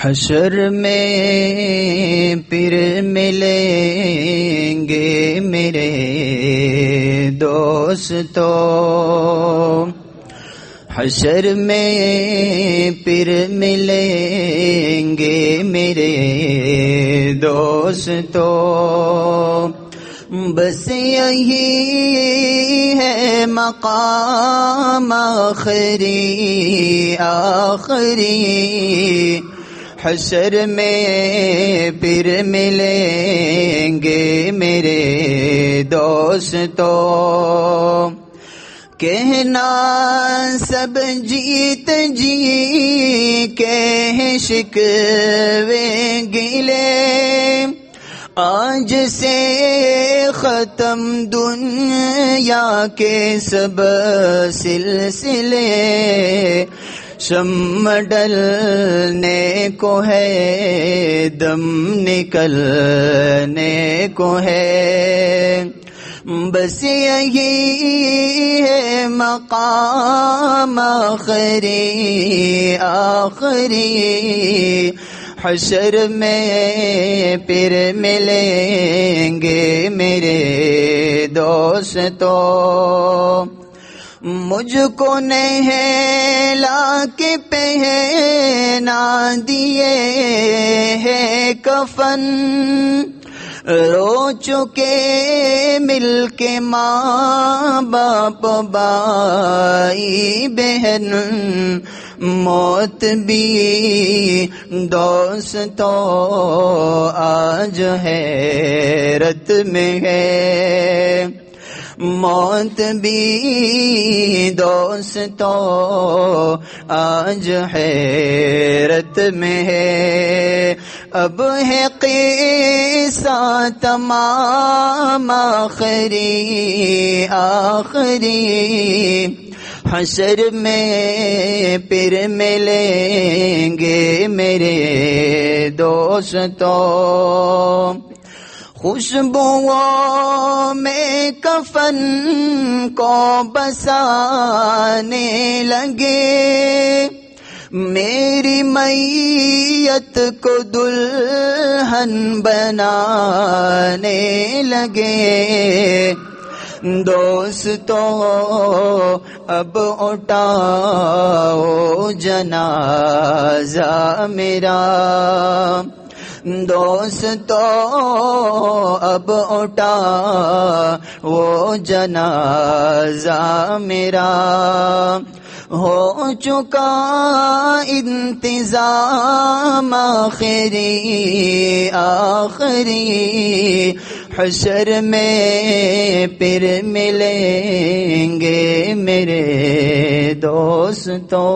حشر میں پھر ملیں گے میرے دوستو، حشر میں پھر ملیں گے میرے دوستو، بس یہی ہے مقام آخری آخری، حشر میں پھر ملیں گے میرے دوستو، کہنا سب جیت جی کے شکوے گلے، آج سے ختم دنیا کے سب سلسلے، شمع ڈلنے کو ہے دم نکلنے کو ہے، بس یہی ہے مقام آخری آخری، حشر میں پھر ملیں گے میرے دوستو، مجھ کو نہلا کے پہنا دیے ہے کفن، رو چکے مل کے ماں باپ بھائی بہن، موت بھی دوستو آج حیرت میں ہے، موت بھی دوستو آج حیرت میں ہے، اب ہے قصہ تمام آخری آخری، حشر میں پھر ملیں گے میرے دوستو، خوشبوؤں میں کفن کو بسانے لگے، میری میت کو دلہن بنانے لگے، دوستو اب اٹھاؤ جنازہ میرا، دوستو اب اٹھا وہ جنازہ میرا، ہو چکا انتظام آخری آخری، حشر میں پھر ملیں گے میرے دوستو۔